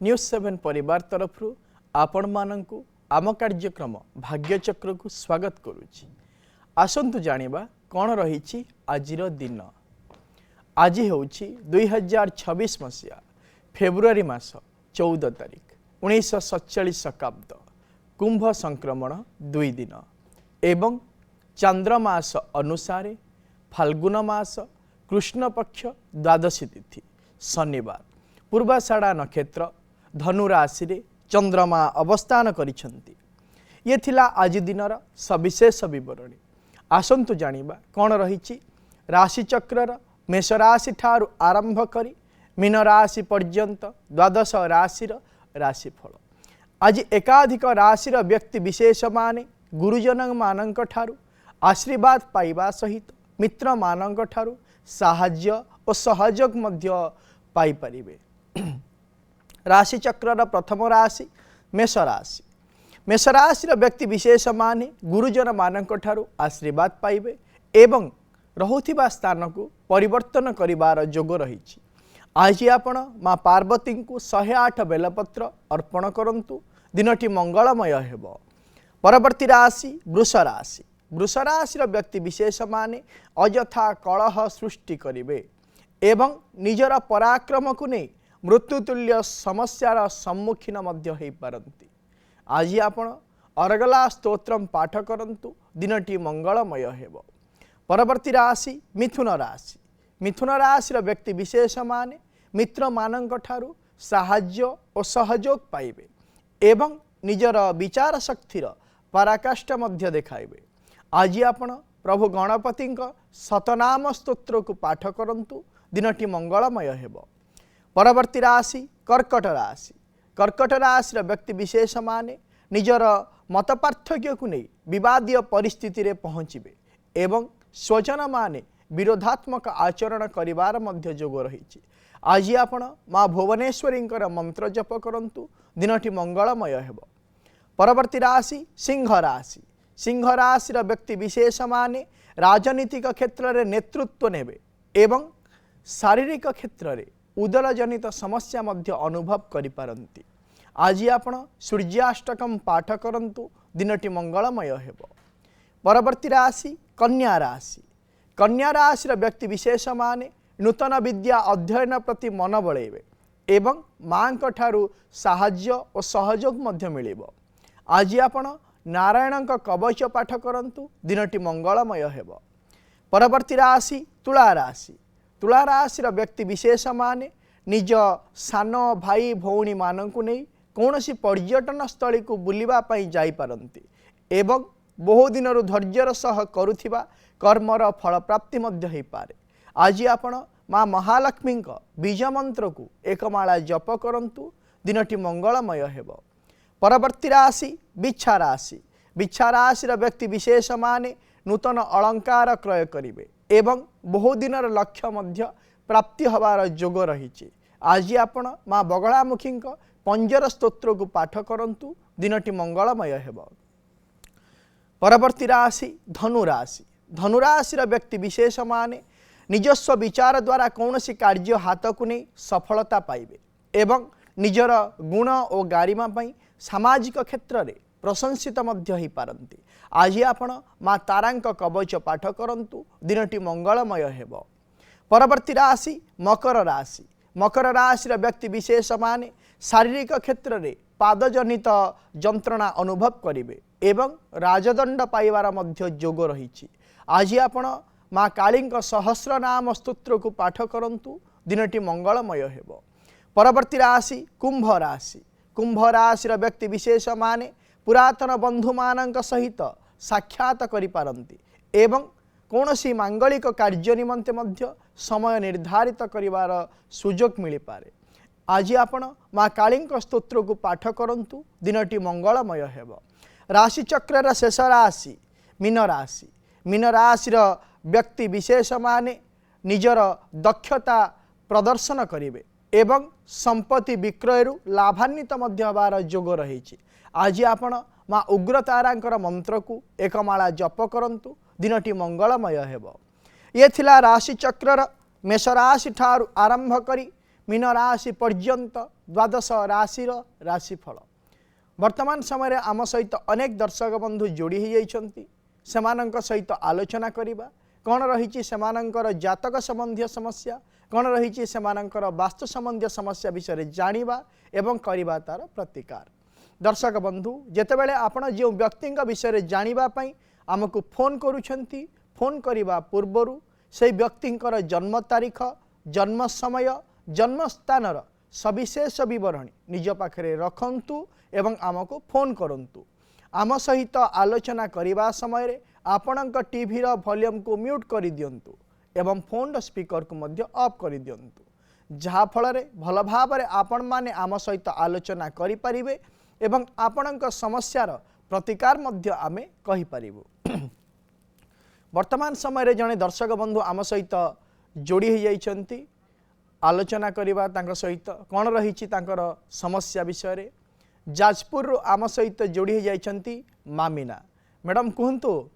News 7 परिवार तरफ आपण मानंकु आम कार्यक्रम भाग्यचक्र को स्वागत करुछि। आसंतु जानिबा कौन रही आजिर दिन। आज होछि 2026 मसीहा फेब्रुआरी मास 14 तारिख 1947 शकाब्द कुंभ संक्रमण 2 दिन एवं चांद्रमास अनुसारे फाल्गुन मास कृष्ण पक्ष द्वादशी तिथि शनिवार पूर्वाषाढ़ा नक्षत्र धनु राशि रे चंद्रमा अवस्थान करिछंती। ये थिला आज दिनर सविशेष विवरणी। आसंतु जानिबा कौन रही राशि चक्रर मेष राशि ठारू आरंभ करी मीन राशि पर्यंत द्वादश राशिर राशिफल। आज एकाधिक राशिर व्यक्ति विशेष माने गुरुजन मानंक ठारू आशीर्वाद पाइबा सहित मित्र मानंक ठारू साहाय्य और सहयोग मध्य पाई परिबे। राशि चक्रर प्रथम राशि मेष राशि। मेष राशिर व्यक्ति विशेष माने गुरुजन मानंक ठारू आशीर्वाद पाइबे एवं रहुथिबा स्थान को परिवर्तन करिवार जोग रहिछि। आज आपण माँ पार्वती को 108 बेलपत्र अर्पण करंतु। दिनटी मंगलमय हेबो। परवर्ती राशि वृष राशि। वृष राशिर व्यक्ति विशेष माने अयथा कलह सृष्टि करिवे एवं निजर पराक्रम को नहीं मृत्युतुल्य समस्यार सम्मुखीन मध्य होई पारंती। आज आपण अर्गला स्तोत्रम पाठ करंतु। दिनटी मंगलमय हेबो। परवर्ती राशि मिथुन राशि। मिथुन राशिर व्यक्ति विशेष माने मित्र मानंक ठारू साहाय्य और सहयोग पाइबे एवं निजर विचार शक्तिर पराकाष्ठा मध्य देखाइबे। आज आपण प्रभु गणपति शतनाम स्तोत्र को पाठ करंतु। दिनटी मंगलमय हेबो। परवर्ती राशि कर्कट राशि। कर्कट राशि व्यक्ति विशेष माने निजर मत पार्थक्य को नहीं विवादीय परिस्थिति रे पहुँचे एवं स्वजन माने विरोधात्मक आचरण करिवार मध्य जोग रही। आज आपण माँ भुवनेश्वरी मंत्र जप करंतु। दिनटी मंगलमय हेबो। परवर्ती राशि सिंह राशि। सिंह राशि व्यक्ति विशेष माने राजनीतिक क्षेत्र में नेतृत्व नेबे एवं शारीरिक क्षेत्र में उदरजनित समस्या मध्य अनुभव करिपारंती। आज आपण सूर्याष्टकम पाठ करंतु। दिनटी मंगलमय हेबो। परवर्ती राशि कन्या राशि। कन्या राशि व्यक्ति विशेष माने नूतन विद्या अध्ययन प्रति मन बळेबे एवं मां ठारू साहाय्य और सहयोग मध्य मिलिबो। आज आपण नारायण कवच पाठ करंतु। दिनटी मंगलमय हेबो। परवर्ती राशि तुला राशि। तुला राशि व्यक्ति विशेष माने निज सान भाई भौणी मानंकु नहीं कौनसी पर्यटन स्थली को बुलिबा पई जाई पारंती एवं बहु दिनरु धैर्यर सह करुथिबा कर्मर फल प्राप्ति मध्य होई पारे। आज आपण माँ महालक्ष्मी बीज मंत्र को एक माला जप करंतु। दिनटी मंगलमय हेबो। परवर्ती राशि बिच्छा राशि। बिच्छा राशि व्यक्ति विशेष माने नूतन अलंकार क्रय करिवे एवं बहु दिनर लक्ष्य मध्य प्राप्ति हबार जोग रही। आज आपण माँ बगलामुखी पंजर स्तोत्र को पाठ करंतु। दिनटी मंगलमय हेबो। परवर्ती राशि धनु राशि। धनु राशि व्यक्ति विशेष माने निजस्व विचार द्वारा कौनसी कार्य हाथ को नहीं सफलता पाइबे एवं निजर गुण और गारिमा पई सामाजिक क्षेत्र में प्रशंसित मध्य होई पारंती। आज आपण माँ तारांक कवच पाठ करंतु। दिनटी मंगलमय हेबो। परवर्ती राशि मकर राशि। मकर राशि व्यक्ति विशेष माने शारीरिक क्षेत्र में पादजनित जंत्रणा अनुभव करिवे एवं राजदंड पाइबार मध्य जोग रही। आज आपण माँ काली सहस्र नाम स्तोत्र को पाठ करंतु। दिनटी मंगलमय हेबो। परवर्ती राशि कुंभ राशि। कुंभ राशि व्यक्ति विशेष माने पुरातन बंधु मानंक सहित साक्षात करि पारंती एवं कौनसी मांगलिक कार्य निमंते मध्य समय निर्धारित करिवार सुजोग मिली पारे। आज आपण माँ काली स्तोत्र को पाठ करंतु। दिनटी मंगलमय हेबो। राशि चक्रर शेष राशि मीन राशि। मीन राशि व्यक्ति विशेष माने निजर दक्षता प्रदर्शन करिवे एवं संपत्ति विक्रय लाभान्वित मध्य हबार जोग रही। आज आपण माँ उग्रतारांकर मंत्र को एक माला जप करंतु। दिनटी मंगलमय हेबो। ये थिला राशि चक्रर मेष राशि ठारू आरंभ करी मीन राशि पर्यंत द्वादश राशि राशिफल वर्तमान समय आम सहित अनेक दर्शक बंधु जोड़ी हो जाइछंती सेमानंक सहित आलोचना करिबा कौन रही सेमानंकर जातक संबंधी समस्या कौन रही सेमानंकर वास्तु संबंधी समस्या विषय जानिबा एवं करिबा तार प्रतिकार। दर्शक बंधु जेतेबेले आपण जो व्यक्ति विषय जानिबा पई आमको फोन करूछंती फोन करिबा पूर्वरु से व्यक्तिंकर जन्म तारीख जन्म समय जन्म स्थानर सविशेष विवरणी निज पाखरे रखंतु एवं आमको फोन करंतु। आम सहित आलोचना करिबा समय रे आपणक टीवी रो वॉल्यूम को म्यूट करि दियंतु एवं फोन रो स्पीकर को मध्य ऑफ करि दियंतु जहा फल रे भल भाव रे आपण माने आम सहित आलोचना करि परिबे एवं आपणक समस्यार प्रतिकार मध्य आमे कहि परिबु। वर्तमान समय रे जने दर्शक बंधु आम सहित जोड़ी हो जाइछंती आलोचना करिबा तांका सहित कौन रही समस्या विषय रे जाजपुर आम सहित जोड़ी हो जाइछंती मामिना मैडम कहंतु।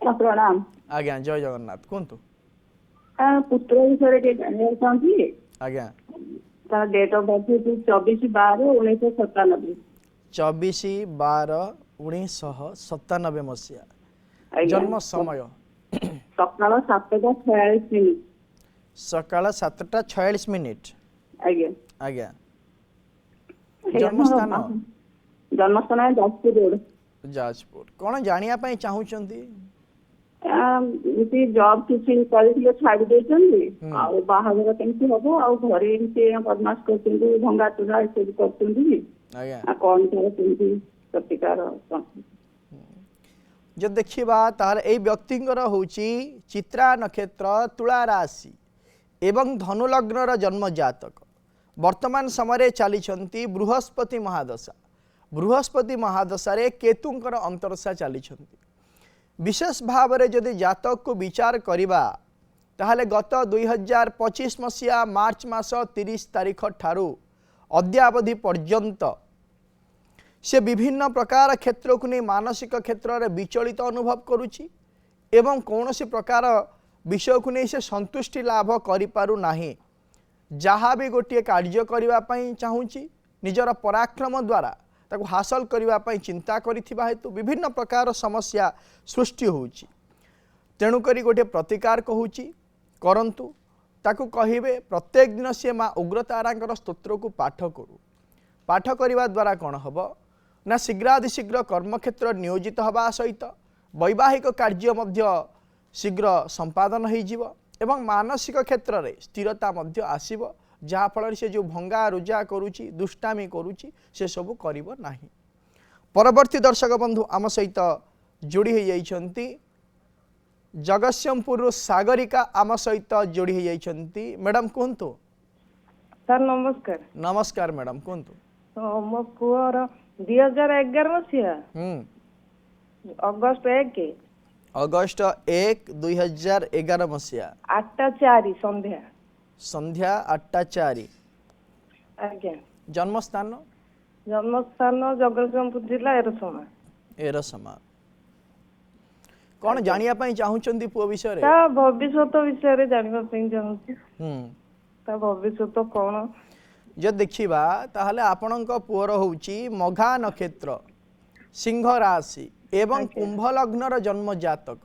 प्रणाम आज्ञा जय जगन्नाथ कहंतु। पुत्र विषय के जानिया चाहती आज्ञा तार डेट ऑफ बर्थ 24/12/1997 24/12/1997 मसीहा जन्म समय सकाळ 7:46 सकाळ 7:46 आज्ञा आज्ञा जन्म स्थान है जाजपुर रोड जाजपुर कौन जानिया पई चाहूचंती जॉब किसी करथिले छाडी देछंती आ बाहागर केमती हबो आ घरे से बदमाश करछंती भंगा तुरा से करछंती आज्ञा कौन करे केमती प्रतिकार जो देखिबा तार ए व्यक्तिंकर होची चित्रा नक्षत्र तुला राशि एवं धनु लग्नर जन्म जातक वर्तमान समय चली बृहस्पति महादशा बृहस्पति महादशा रे केतुंकर अंतरदशा चली विशेष भाव रे जदि जातक को विचार करिबा ताहले गत 2025 मसीहा मार्च मास 30 तारीख ठारू अद्यावधि पर्यंत से विभिन्न प्रकार क्षेत्र को नहीं मानसिक क्षेत्र में विचलित अनुभव करुछि एवं कौन सी प्रकार विषय को नहीं से संतुष्टि लाभ करिपारु नाही जहाँ भी गोटे कार्य करने चाहूँगी निजर पराक्रम द्वारा ताको हासिल करने चिंता करिथिबा हेतु विभिन्न प्रकार समस्या सृष्टि होउछि तेणुकरी गोटे प्रतिकार कहूची करंतु ताको कहिबे प्रत्येक दिन से माँ उग्रतारांकर स्तोत्र को पाठ करू पाठ करने द्वारा कौन हम ना शीघ्रातिशीघ्र कर्मक्षेत्र नियोजित हवा सहित वैवाहिक कार्य मध्य शीघ्र संपादन हो एवं मानसिक क्षेत्र में स्थिरता मध्य आसीबो जहाँ फल से जो भंगा रुजा करुची दुष्टामी करुची से सबू करिबो नाही। परवर्ती दर्शक बंधु आम सहित जोड़ी हो जाइछंती जगतसिंहपुर सागरिका आम सहित जोड़ी हो जाइछंती मैडम कहंतु। सर नमस्कार। नमस्कार मैडम कहंतु। तो मो पुअर 2011 मसीहा अगस्त 1 2011 मसीहा 8:04 संध्या संध्या 8:04 आज्ञा जन्मस्थान जगतसिंहपुर जिला एरसमा एरसमा कौन जानिया पई चाहूचंदी पुओ विषय रे ता भविष्यत विषय रे जानिबा पई चाहूची ता भविष्यत कौन जे देखिबा ताहले आपणक पुअर होउची मघा नक्षत्र सिंह राशि एवं कुंभ लग्नर जन्म जातक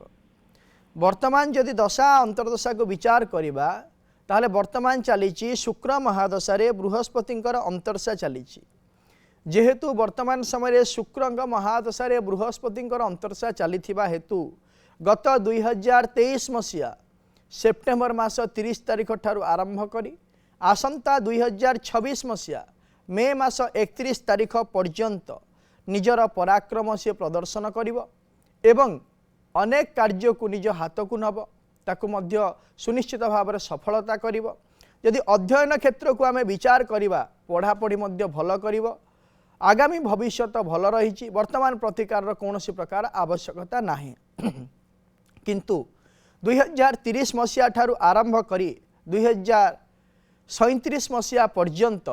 वर्तमान जदि दशा अंतर्दशा को विचार करिबा ताहले वर्तमान चली शुक्र महादशा रे बृहस्पतिंकर अंतरदशा चली जेहेतु वर्तमान समय शुक्र महादशा रे बृहस्पतिंकर अंतरदशा चली हेतु गत 2023 मसीहा सेप्टेम्बर मास 30 तारीख ठारू आरंभ करी आसंता 2026 मसीहा मे मास 31 तारीख पर्यंत निजर पराक्रम से प्रदर्शन करिवो एवं अनेक कार्य को निज हाथ को नब ताकू मध्य सुनिश्चित भाव में सफलता करिवो। यदि अध्ययन क्षेत्र को आमे विचार करिबा पढ़ापढ़ी मध्य भल करिवो आगामी भविष्यत भल रही वर्तमान प्रतिकार कौन प्रकार आवश्यकता नाही किंतु 2030 मसीहा ठारू आरंभ करी 2037 मसीहा पर्यंत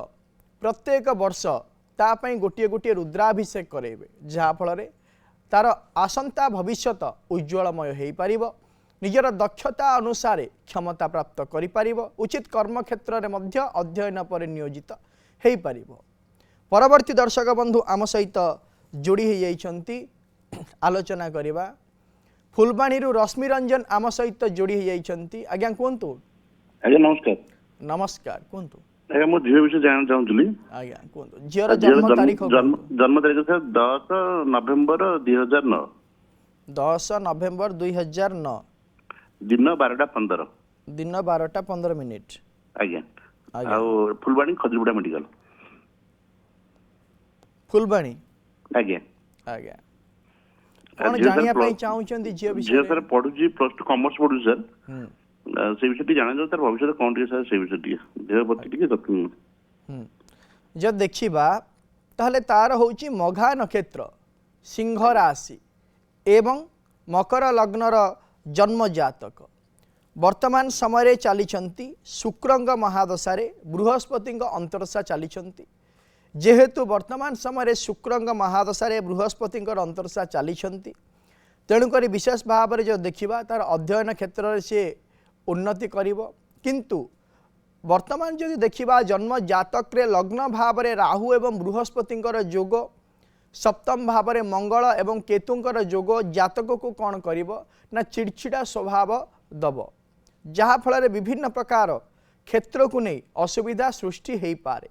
प्रत्येक वर्ष तापाई गोटे गोटे रुद्राभिषेक करेबे जहाँ फल तार आसंता भविष्यत उज्ज्वलमय हो पारिबो ନିଜର ଦକ୍ଷତା ଅନୁସାରେ କ୍ଷମତା ପ୍ରାପ୍ତ କରିପାରିବ। ଉଚିତ କର୍ମକ୍ଷେତ୍ରରେ ମଧ୍ୟ ଅଧ୍ୟୟନ ପରେ ନିୟୋଜିତ ହୋଇପାରିବ। ପରବର୍ତ୍ତୀ ଦର୍ଶକ ବନ୍ଧୁ ଆମ ସହିତ ଯୋଡ଼ି ହୋଇଯାଇଛନ୍ତି ଆଲୋଚନା କରିବା। ଫୁଲବାଣୀରୁ ରଶ୍ମି ରଞ୍ଜନ ଆମ ସହିତ ଯୋଡ଼ି ହୋଇଯାଇଛନ୍ତି। ଆଜ୍ଞା କୁହନ୍ତୁ। ଆଜ୍ଞା ନମସ୍କାର। ନମସ୍କାର କୁହନ୍ତୁ। ଆଜ୍ଞା ମୁଁ ଝିଅ ବିଷୟରେ ଜାଣିବାକୁ ଚାହୁଁଥିଲି। ଆଜ୍ଞା କୁହନ୍ତୁ। ଝିଅର ଜନ୍ମ ତାରିଖ କୁହନ୍ତୁ। ଜନ୍ମ ତାରିଖ ସାର୍ 10 ନଭେମ୍ବର 2009 10 ନଭେମ୍ବର 2009 ଦିନ 12:15 ଦିନ 12:15। ଆଜ୍ଞା। ଆଜ୍ଞା। ଆଉ ଫୁଲବାଣୀ ଖଜୁରୀପଡ଼ା ମେଡିକାଲ। ଫୁଲବାଣୀ। ଆଜ୍ଞା। ଆଜ୍ଞା। କଣ ଜାଣିବା ପାଇଁ ଚାହୁଁଛନ୍ତି ଝିଅ ଝିଅ ବିଷୟରେ? ସାର୍ ପଢୁଛି +2 କମର୍ସ ପଢୁଛି ସାର୍। ହୁଁ ସେ ବିଷୟରେ ଟିକେ ଜାଣିବାକୁ ତାର ଭବିଷ୍ୟତ କ'ଣ ଟିକେ ସାର୍ ସେ ବିଷୟରେ ଟିକେ ଦେହ ପ୍ରତି ଟିକେ ଯତ୍ନ। ଯଦି ଦେଖିବା ତାହେଲେ ତାର ହେଉଛି ମଘା ନକ୍ଷତ୍ର, ସିଂହ ରାଶି ଏବଂ ମକର ଲଗ୍ନର ଜନ୍ମ ଜାତକ। ବର୍ତ୍ତମାନ ସମୟରେ ଚାଲିଛନ୍ତି ଶୁକ୍ରଙ୍କ ମହାଦଶାରେ ବୃହସ୍ପତିଙ୍କ ଅନ୍ତର୍ଦଶା ଚାଲିଛନ୍ତି। ଯେହେତୁ ବର୍ତ୍ତମାନ ସମୟରେ ଶୁକ୍ରଙ୍କ ମହାଦଶାରେ ବୃହସ୍ପତିଙ୍କର ଅନ୍ତର୍ଦଶା ଚାଲିଛନ୍ତି, ତେଣୁକରି ବିଶେଷ ଭାବରେ ଯଦି ଦେଖିବା ତାର ଅଧ୍ୟୟନ କ୍ଷେତ୍ରରେ ସେ ଉନ୍ନତି କରିବ। କିନ୍ତୁ ବର୍ତ୍ତମାନ ଯଦି ଦେଖିବା ଜନ୍ମ ଜାତକରେ ଲଗ୍ନ ଭାବରେ ରାହୁ ଏବଂ ବୃହସ୍ପତିଙ୍କର ଯୋଗ, ସପ୍ତମ ଭାବରେ ମଙ୍ଗଳ ଏବଂ କେତୁଙ୍କର ଯୋଗ ଜାତକକୁ କ'ଣ କରିବ ନା ଚିଡ଼ଚିଡ଼ା ସ୍ୱଭାବ ଦେବ, ଯାହାଫଳରେ ବିଭିନ୍ନ ପ୍ରକାର କ୍ଷେତ୍ରକୁ ନେଇ ଅସୁବିଧା ସୃଷ୍ଟି ହୋଇପାରେ।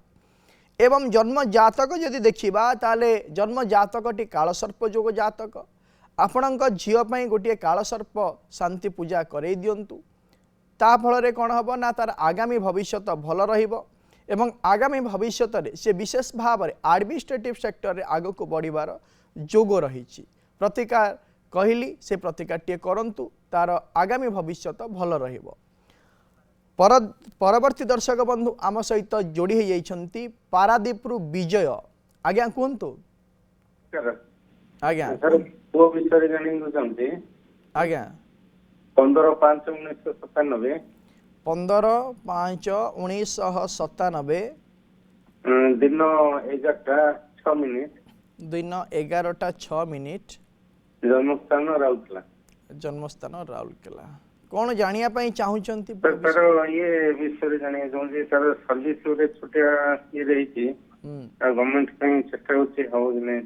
ଏବଂ ଜନ୍ମ ଜାତକ ଯଦି ଦେଖିବା ତାହେଲେ ଜନ୍ମ ଜାତକଟି କାଳସର୍ପ ଯୋଗ ଜାତକ। ଆପଣଙ୍କ ଝିଅ ପାଇଁ ଗୋଟିଏ କାଳସର୍ପ ଶାନ୍ତି ପୂଜା କରେଇ ଦିଅନ୍ତୁ। ତା ଫଳରେ କ'ଣ ହେବ ନା ତାର ଆଗାମୀ ଭବିଷ୍ୟତ ଭଲ ରହିବ ଏବଂ ଆଗାମୀ ଭବିଷ୍ୟତରେ ସେ ବିଶେଷ ଭାବରେ ଆଡମିନିଷ୍ଟ୍ରେଟିଭ ସେକ୍ଟରରେ ଆଗକୁ ବଢ଼ିବାର ଯୋଗ ରହିଛି। ପ୍ରତିକାର କହିଲି ସେ ପ୍ରତିକାରଟିଏ କରନ୍ତୁ, ତାର ଆଗାମୀ ଭବିଷ୍ୟତ ଭଲ ରହିବ। ପରବର୍ତ୍ତୀ ଦର୍ଶକ ବନ୍ଧୁ ଆମ ସହିତ ଯୋଡ଼ି ହୋଇଯାଇଛନ୍ତି ପାରାଦୀପରୁ ବିଜୟ। ଆଜ୍ଞା କୁହନ୍ତୁ। ଆଜ୍ଞା ପୁଅ ବିଷୟରେ ଜାଣିବାକୁ ଚାହୁଁଛି। ଆଜ୍ଞା 15/5/1997 15/5/1997 ଦିନ 11:06 ଦିନ 11:06 ଜନ୍ମସ୍ଥାନ ରାଉରକେଲା। ଜନ୍ମସ୍ଥାନ ରାଉରକେଲା। କ'ଣ ଜାଣିବା ପାଇଁ ଚାହୁଁଛନ୍ତି? ତାର ଇଏ ବିଷୟରେ ଜାଣିବାକୁ ଚାହୁଁଛି। ତାର ସର୍ଭିସ ଗୋଟେ ଛୋଟିଆ ଇଏ ରହିଛି, ଗଭର୍ଣ୍ଣମେଣ୍ଟ ପାଇଁ ଚେଷ୍ଟା କରୁଛି ହବ କି ନାହିଁ।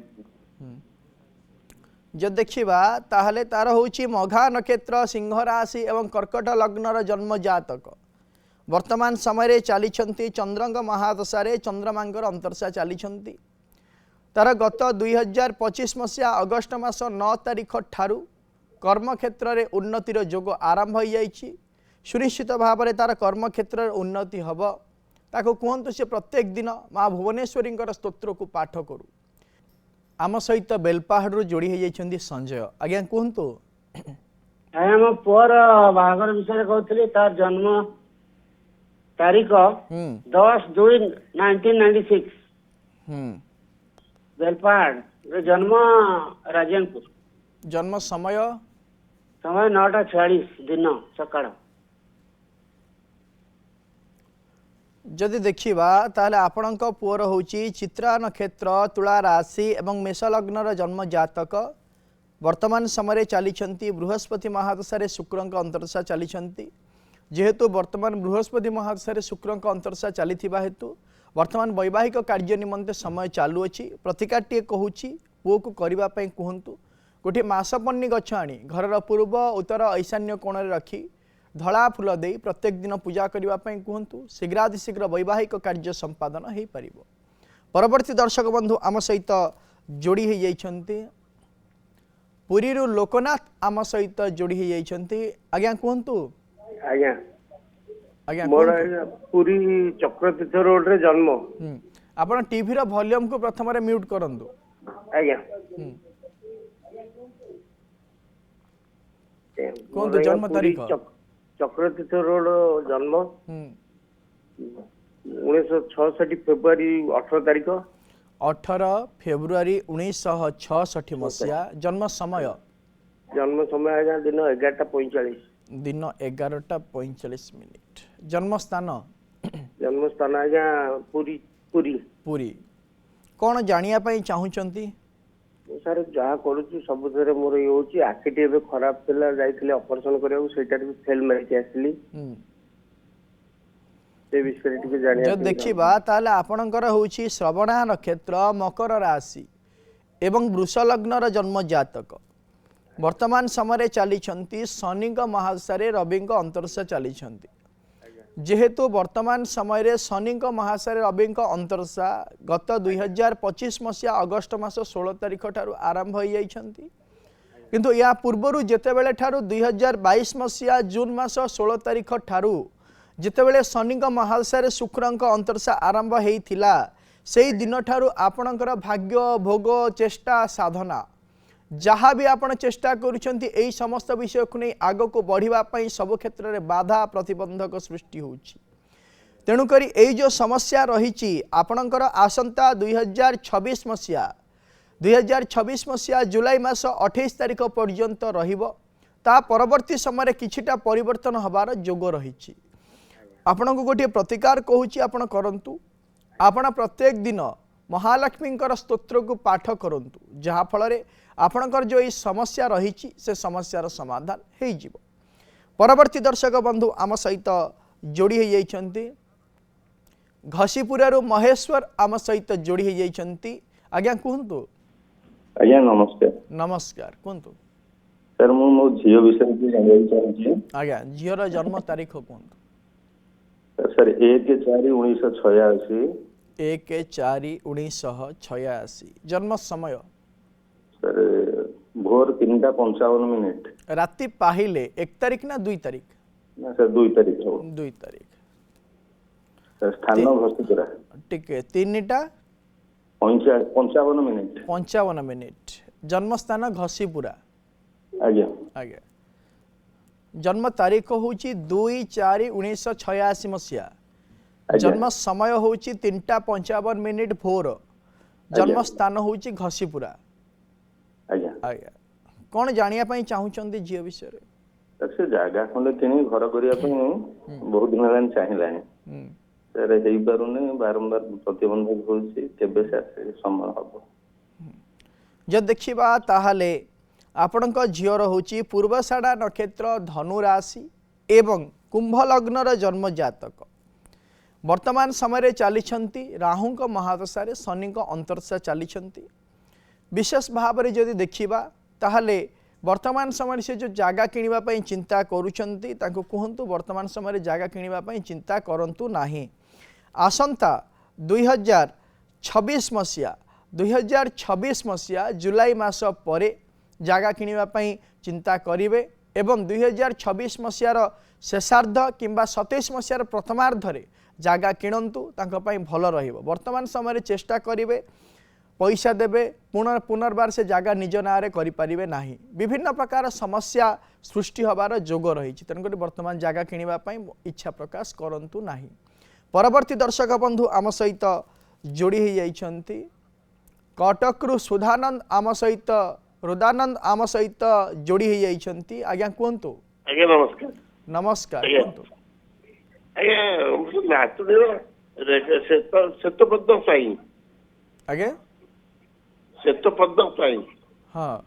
ଯଦି ଦେଖିବା ତାହେଲେ ତାର ହେଉଛି ମଘା ନକ୍ଷତ୍ର, ସିଂହ ରାଶି ଏବଂ କର୍କଟ ଲଗ୍ନର ଜନ୍ମ ଜାତକ। ବର୍ତ୍ତମାନ ସମୟରେ ଚାଲିଛନ୍ତି ଚନ୍ଦ୍ରଙ୍କ ମହାଦଶାରେ, ଚନ୍ଦ୍ରମାଙ୍କର ଅନ୍ତର୍ଦଶା ଚାଲିଛନ୍ତି। ତାର ଗତ 2025 ମସିହା ଅଗଷ୍ଟ ମାସ 9 ତାରିଖ ଠାରୁ କର୍ମକ୍ଷେତ୍ରରେ ଉନ୍ନତିର ଯୋଗ ଆରମ୍ଭ ହୋଇଯାଇଛି। ସୁନିଶ୍ଚିତ ଭାବରେ ତାର କର୍ମକ୍ଷେତ୍ରରେ ଉନ୍ନତି ହେବ। ତାକୁ କୁହନ୍ତୁ ସେ ପ୍ରତ୍ୟେକ ଦିନ ମା ଭୁବନେଶ୍ୱରୀଙ୍କର ସ୍ତୋତ୍ରକୁ ପାଠ କରୁ। ଆମ ସହିତ ବେଲପାହାଡ଼ରୁ ଯୋଡ଼ି ହୋଇଯାଇଛନ୍ତି ସଞ୍ଜୟ। ଆଜ୍ଞା କୁହନ୍ତୁ। ଆଜ୍ଞା ମୋ ପୁଅର ବାହାଘର ବିଷୟରେ କହୁଥିଲି। ତାର ଜନ୍ମ ତାରିଖ 10/2/1996 ବେଲପାହାଡ଼, ଜନ୍ମ ରାଜନପୁର। ଜନ୍ମ ସମୟ 9:46 ଦିନ ସକାଳ। ଯଦି ଦେଖିବା ତାହେଲେ ଆପଣଙ୍କ ପୁଅର ହେଉଛି ଚିତ୍ରା ନକ୍ଷତ୍ର, ତୁଳା ରାଶି ଏବଂ ମେଷ ଲଗ୍ନର ଜନ୍ମ ଜାତକ। ବର୍ତ୍ତମାନ ସମୟରେ ଚାଲିଛନ୍ତି ବୃହସ୍ପତି ମହାଦଶାରେ ଶୁକ୍ରଙ୍କ ଅନ୍ତର୍ଦଶା ଚାଲିଛନ୍ତି। ଯେହେତୁ ବର୍ତ୍ତମାନ ବୃହସ୍ପତି ମହାଦଶାରେ ଶୁକ୍ରଙ୍କ ଅନ୍ତର୍ଦଶା ଚାଲିଥିବା ହେତୁ ବର୍ତ୍ତମାନ ବୈବାହିକ କାର୍ଯ୍ୟ ନିମନ୍ତେ ସମୟ ଚାଲୁଅଛି। ପ୍ରତିକାରଟିଏ କହୁଛି ପୁଅକୁ କରିବା ପାଇଁ କୁହନ୍ତୁ। ଗୋଟିଏ ମାସପନ୍ନୀ ଗଛ ଆଣି ଘରର ପୂର୍ବ ଉତ୍ତର ଈଶାନ୍ୟ କୋଣରେ ରଖି ଧଳା ଫୁଲ ଦେଇ ପ୍ରତ୍ୟେକ ଦିନ ପୂଜା କରିବା ପାଇଁ କୁହନ୍ତୁ। ଶୀଘ୍ରାତିଶୀଘ୍ର ବୈବାହିକ କାର୍ଯ୍ୟ ସମ୍ପାଦନ ହୋଇପାରିବ। ପରବର୍ତ୍ତୀ ଦର୍ଶକ ବନ୍ଧୁ ଆମ ସହିତ ଯୋଡ଼ି ହୋଇଯାଇଛନ୍ତି ପୁରୀରୁ ଲୋକନାଥ ଆମ ସହିତ ଯୋଡ଼ି ହୋଇଯାଇଛନ୍ତି। ଆଜ୍ଞା କୁହନ୍ତୁ। ଆଜ୍ଞା ଆଜ୍ଞା ମୋର ପୁରୀ ଚକ୍ରତୀର୍ଥ ରୋଡରେ ଜନ୍ମ। ଆପଣ ଟିଭିର ଭଲ୍ୟୁମକୁ ପ୍ରଥମରେ ମ୍ୟୁଟ୍ କରନ୍ତୁ। ଆଜ୍ଞା କୁହନ୍ତୁ ଜନ୍ମ ତାରିଖ। ଚକ୍ରତୀର୍ଥ ରୋଡ ଜନ୍ମ 1966 ଫେବୃଆରୀ 18 ତାରିଖ। 18 ଫେବୃଆରୀ 1966 ମସିହା। ଜନ୍ମ ସମୟ ଜନ୍ମ ସମୟ ଆଜ୍ଞା ଦିନ 11:45 ଦିନ 11:45। ଜନ୍ମସ୍ଥାନ ଜନ୍ମସ୍ଥାନ ଆଜ୍ଞା ପୁରୀ। ପୁରୀ। କ'ଣ ଜାଣିବା ପାଇଁ ଚାହୁଁଛନ୍ତି? ସାର୍ ଯାହା କରୁଛି ସବୁଥିରେ ମୋର ଇଏ ହଉଛି। ଆଖିଟି ଏବେ ଖରାପ ଥିଲା, ଯାଇଥିଲି ଅପରେସନ କରିବାକୁ, ସେଇଟାରେ ବି ଫେଲ ମାରିକି ଆସିଲି। ସେ ବିଷୟରେ ଟିକେ ଜାଣିବା ଯଦି ଦେଖିବା ତାହେଲେ ଆପଣଙ୍କର ହେଉଛି ଶ୍ରବଣା ନକ୍ଷତ୍ର, ମକର ରାଶି ଏବଂ ବୃଷ ଲଗ୍ନର ଜନ୍ମ ଜାତକ। ବର୍ତ୍ତମାନ ସମୟରେ ଚାଲିଛନ୍ତି ଶନିଙ୍କ ମହାଦଶାରେ ରବିଙ୍କ ଅନ୍ତର୍ଦଶା ଚାଲିଛନ୍ତି। ଯେହେତୁ ବର୍ତ୍ତମାନ ସମୟରେ ଶନିଙ୍କ ମହାଦଶାରେ ରବିଙ୍କ ଅନ୍ତର୍ଦଶା ଗତ 2025 ମସିହା ଅଗଷ୍ଟ ମାସ 16 ତାରିଖ ଠାରୁ ଆରମ୍ଭ ହୋଇଯାଇଛନ୍ତି, କିନ୍ତୁ ଏହା ପୂର୍ବରୁ ଯେତେବେଳେ ଠାରୁ 2022 ମସିହା ଜୁନ୍ ମାସ 16 ତାରିଖ ଠାରୁ ଯେତେବେଳେ ଶନିଙ୍କ ମହାଦଶାରେ ଶୁକ୍ରଙ୍କ ଅନ୍ତର୍ଦଶା ଆରମ୍ଭ ହୋଇଥିଲା, ସେହି ଦିନଠାରୁ ଆପଣଙ୍କର ଭାଗ୍ୟ, ଭୋଗ, ଚେଷ୍ଟା, ସାଧନା ଯାହା ବି ଆପଣ ଚେଷ୍ଟା କରୁଛନ୍ତି ଏହି ସମସ୍ତ ବିଷୟକୁ ନେଇ ଆଗକୁ ବଢ଼ିବା ପାଇଁ ସବୁ କ୍ଷେତ୍ରରେ ବାଧା ପ୍ରତିବନ୍ଧକ ସୃଷ୍ଟି ହେଉଛି। ତେଣୁକରି এই যে সমস্যা রয়েছে আপনার আসন্তা 2026 মସିହା জুলাই মাস 28 তারিখ পর্যন্ত রহিব। তা পরবর্তী সময় কিছুটা পরিবর্তন হবার যোগ রয়েছে। আপনার গোटे प्रतिकार कहूँ आपण करंतु, आपण प्रत्येक दिन महालक्ष्मींकर स्तोत्र को पाठ करंतु, जहाँ फल आपणकर जो ये समस्या रही से समस्यार समाधान हो जिवो। परवर्ती दर्शक बंधु आम सहित जोड़ी हो जाइछंती घसीपुर महेश्वर आम सहित जोड़ी हो जाइछंती। आज्ञा कहतु। आज्ञा नमस्कार। नमस्कार कहतु सर मु मो झियो विषय की जानकारी चाहूची। आज्ञा झीर जन्म तारीख कहतु। सर 1/4/1986। 1/4/1986 जन्म समय सर भोर 3:55। राति पाहिले 1 तारीख ना 2 तारीख? ना सर 2 तारीख हो। 2 तारीख। सर स्थान घसीपुरा। ठीक है 3:55। 55। जन्म स्थान घसीपुरा। आज्ञा आज्ञा जन्म तारीख होची 2/4/1986 मसीहा। जन्म समय होची 3:55 भोर। जन्म स्थान होची घसीपुरा। आज्ञा आज्ञा कौन जानिया पई चाहुचंदी झियो विषय रे? से जागा खंडे किनी घर करिया पई बहुत दिन हेलान चाहिलानी। सर हेई पारुने बारंबार प्रतिबंधक होची, केबे से समय हबो? जब देखिबा ताहाले आपणक झियर होची पूर्वषाढ़ा नक्षत्र, धनु राशि एवं कुंभ लग्नर जन्म जातक। वर्तमान समय चली राहुंक महादशारे शनिक अंतर्दशा चली। विशेष भाव में जदि देखिबा ताहले वर्तमान समय से जो जागा किनिबा पई चिंता करूछंती ताको कहंतु वर्तमान समय जागा किनिबा पई चिंता करंतु नाही। आसंता 2026 मसीहा जुलाई मास परे जागा किनिबा पई चिंता करिवे एवं 2026 मसीहार शेषार्ध किंबा 27 मसीहार प्रथमार्धरे जागा किणंतु तांको पई भल रहिबो। वर्तमान समय चेष्टा करिवे पैसा देवे पुनर्बार से जागा निज नारे करें ना। विभिन्न प्रकार समस्या सृष्टि हबार जोग रही। तेणुक वर्तमान जागा किनिबा इच्छा प्रकाश करंतु नाही। परवर्ती दर्शक बंधु आम सहित जोड़ी हो जाइछंती कटकरू सुधानंद आम सहित रुदानंद आम सहित जोड़ी हो जाइछंती। आज्ञा कहतु। आज्ञा नमस्कार। नमस्कार कहतु। आज्ञा श्वेतपद्म साई। आज्ञा श्वेतपद्म साई। हाँ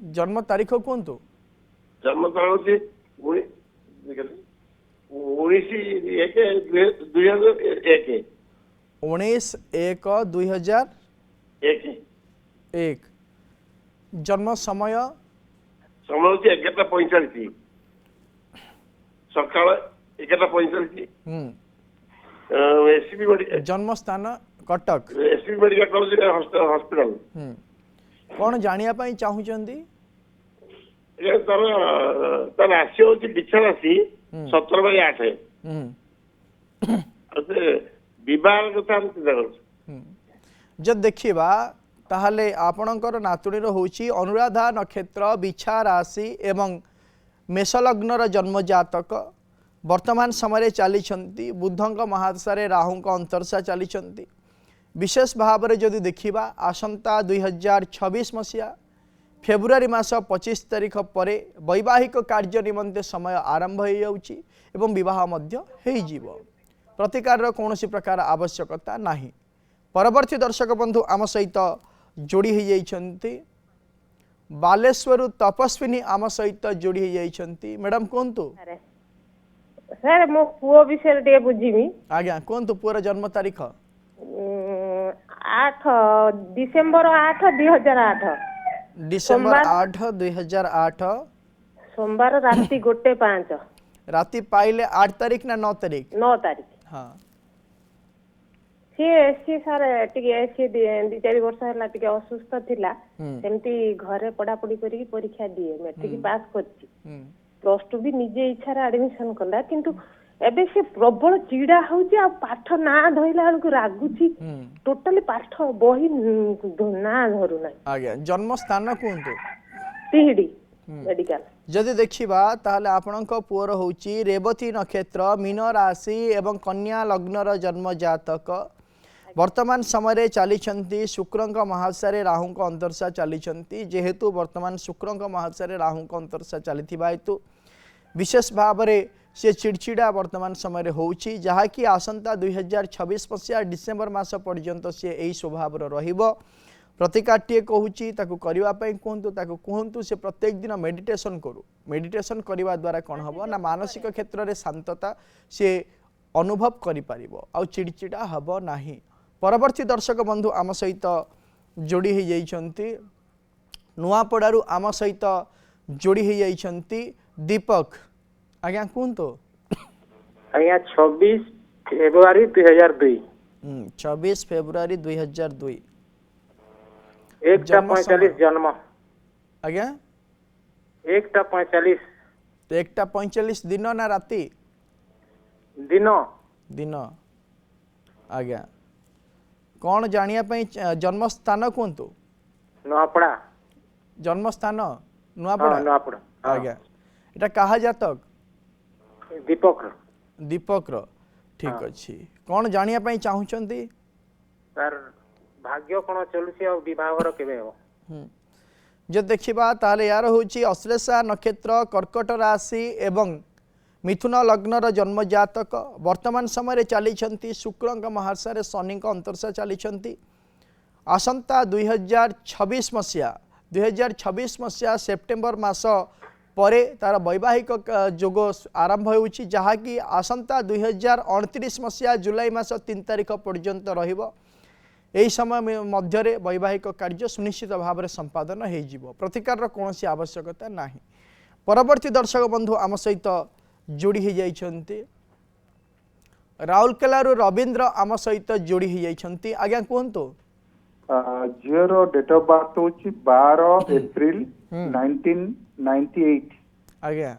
जन्म तारीख कहतु। जन्म तारीख 19/1/2001। जन्म समय समय 11:45 सकाळ 11:45। जन्म स्थान Cuttack. SP medical college hospital. कौन जानिया पई चाहुचंदी? तार राशि होची बिछा राशि 17/8। विवाह कथा चिंता कर। जब देखिबा ताहले आपणकर नातुणीर होची अनुराधा नक्षत्र, बिछा राशि एवं मेष लग्नर जन्म जातक। वर्तमान समय चली बुधंक महादशारे राहुंक अंतर्दशा चली। विशेष भाव में जदि देखिबा आसंता 2026 मसीहा फेब्रुआरी मास 25 तारीख पर वैवाहिक कार्य निमंते समय आरंभ हो जाउची एवं विवाह मध्य हो जिवो। प्रतिकार कौन प्रकार आवश्यकता नाही। परवर्ती दर्शक बंधु आम सहित जोड़ी हो जाइछंती बालेश्वर तपस्विनी आम सहित जोड़ी हो जाइछंती मैडम कहतु सर मो पुओ विषय टे बुझीमी आज्ञा कहतु पुअर जन्म तारीख 8 डिसेम्बर 8 2008 डिसेम्बर 8 2008 सोमवार राति 1:05 राति पाइले 8 तारीख ना 9 तारीख 9 तारीख हाँ सी सर टिके सी 2-4 वर्ष हला टिके असुस्थ थिला सेमती घरे पढ़ापढ़ी करी परीक्षा दिए मैट्रिक पास करछि प्लस 2 भी निजे इच्छा रे एडमिशन कला किंतु एबे से प्रबल चिड़ा होउछि आ पाठ ना धइला को रागुछि टोटली पाठ बही ना धरु ना आज्ञा जन्म स्थान कहतु तिहिडी मेडिकल जदि देखिबा ताहले आपणक पुअर होउची रेवती नक्षत्र मीन राशि एवं कन्या लग्नर जन्म जातक वर्तमान समय चली शुक्रंक महादशारे राहुंक अंतर्शा चली जेहेतु वर्तमान शुक्रंक महादशारे राहुंक अंतर्शा चली हेतु विशेष भाव में से चिड़चिड़ा वर्तमान समय होउची जहाँकि आसंता 2026 मसीहा डिसेम्बर मास पर्यंत सी यही स्वभाव रहिबो प्रतिकाटीए कहूँ ताकू करने कहतु से प्रत्येक दिन मेडिटेशन करू मेडिटेशन करने द्वारा कौन हम ना मानसिक क्षेत्र में शांतता सी अनुभव करें आउ चिड़चिड़ा हम नाही। परवर्ती दर्शक बंधु आम सहित जोड़ी हो जाइछंती नुआपड़ारू आम सहित जोड़ी हो जाइछंती दीपक आज्ञा कहतु आज्ञा 26 फेब्रुआरी 2002 26 फेब्रुआरी 2002 1:45 जन्म आज्ञा 1:45 1:45 दिन ना राति दिन दिन आज्ञा कौन जानिया जन्म स्थान कहतु नुआपड़ा जन्म स्थान नुआपड़ा आज्ञा एटा कहा जातक दीपक दीपक ठीक अच्छी कौन जानिया चाहूचंती सर भाग्य कोन चलुसी आ विवाहर केबे हो जो देखिबा ताले यार होची अश्लेषा नक्षत्र कर्कट राशि एवं मिथुन लग्नर जन्म जातक वर्तमान समय चली शुक्रंक महादशारे शनि अंतर्शा चली आसंता 2026 मसीहा सेप्टेम्बर मास परे तार वैवाहिक जोग आरंभ होउची जहाँकि आसंता 2029 मसीहा जुलाई मास 3 तारिख पर्यंत रहिबो यही समय मध्य वैवाहिक कार्य सुनिश्चित भाव में संपादन हो प्रतिकार कौन आवश्यकता नहीं। परवर्ती दर्शक बंधु आम सहित जोड़ी हो जाइछंती राउरकेलारू रवींद्र आम सहित जोड़ी हो जाइछंती आज्ञा कहतु झीर डेट ऑफ बर्थ होची 12 एप्रिल 1998 आज्ञा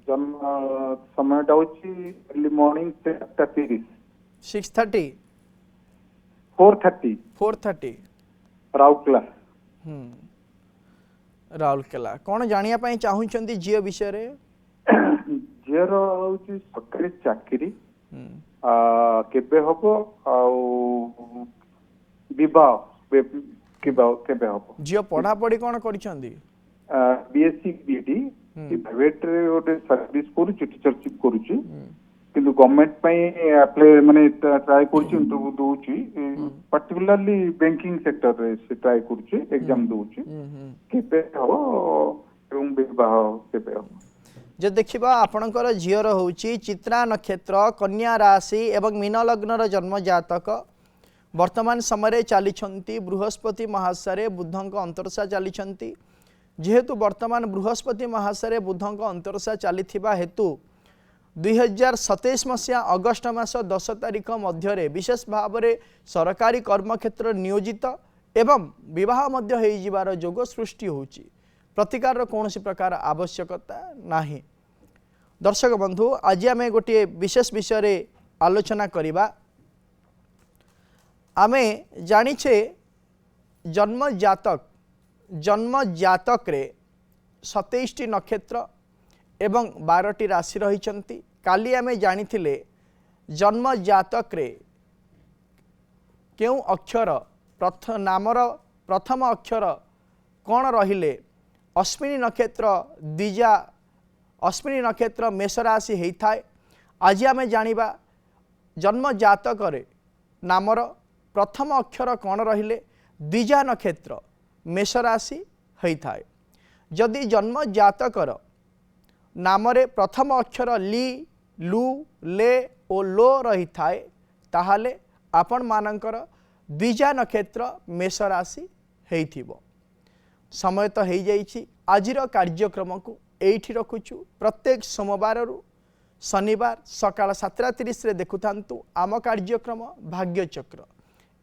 जन्म समयटा होची अर्ली मॉर्निंग 6:30 6:30 4:30 राउरकेला राउरकेला कौन जानिया पई चाहूचंती झील विषय रे झीर होची सरकारी चाकरी केबे हबो आउ विवाह केबे हबो झील पढ़ा पढ़ी कौन करिसंती बीएससी बीडी प्राइवेट रे ओटे सर्विस करूची टीचरशिप करूची किंतु गवर्नमेंट पई अप्लाई माने ट्राई करूची इंटरव्यू दोची पर्टिकुलरली बैंकिंग सेक्टर रे से ट्राई करूची एग्जाम दोची केबे हो एवं विवाह केबे हो जो देखिबा आपणकर झीर होउची चित्रा नक्षत्र कन्या राशि एवं मीन लग्नर जन्म जातक वर्तमान समय चली बृहस्पति महादशारे बुधंक अंतर्शा चली जेहेतु वर्तमान बृहस्पति महादशारे बुधंक अंतर्शा चली हेतु 2027 मसीहा अगस्ट मास 10 तारिख मध्य विशेष भाव में सरकारी कर्मक्षेत्र नियोजित एवं विवाह मध्य हो जिबार जोग सृष्टि होउची प्रतिकार कौन प्रकार आवश्यकता नहीं। दर्शक बंधु आज आम गोटे विशेष विषय आलोचना करिबा आमे जानिछे जन्म जातक रे 27 नक्षत्र एवं 12 राशि रही काली आमे जानिथिले जन्म जातक रे केउ अक्षर नामर प्रथम अक्षर कौन रहिले अश्विनी नक्षत्र द्विजा अश्विनी नक्षत्र मेष राशि होता है। आज आम जानिबा जन्म जातक रे नामर प्रथम अक्षर कौन रहिले द्विजा नक्षत्र मेष राशि होता है। जदि जन्म जातकर नाम प्रथम अक्षर ली लू ले ओ लो रही थाए ताहाले आपण मानकर द्विजा नक्षत्र मेष राशि हेइथिबो। समय तो हो जाइछि आजिर कार्यक्रम को एठी रखुछु। प्रत्येक सोमवार रु शनिवार सकाळ 7:30 देखुथांतु आम कार्यक्रम भाग्यचक्र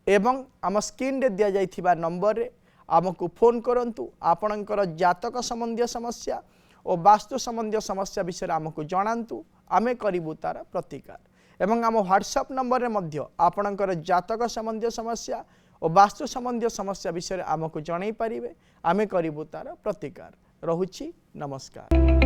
एवं आम स्क्रीन रे दिया जाइथिबा नंबर रे आमको फोन करंतु। आपणकर जातक संबंधी समस्या और वास्तु संबंधी समस्या विषय आमको जणांतु आमे करिबु तार प्रतिकार एवं आम व्हाट्सएप नंबर रे मध्य आपणकर जातक संबंधी समस्या और वास्तु संबंधी समस्या विषय आमको जणाई पारिबे आमे करिबु तार प्रतिकार। रहुछि नमस्कार।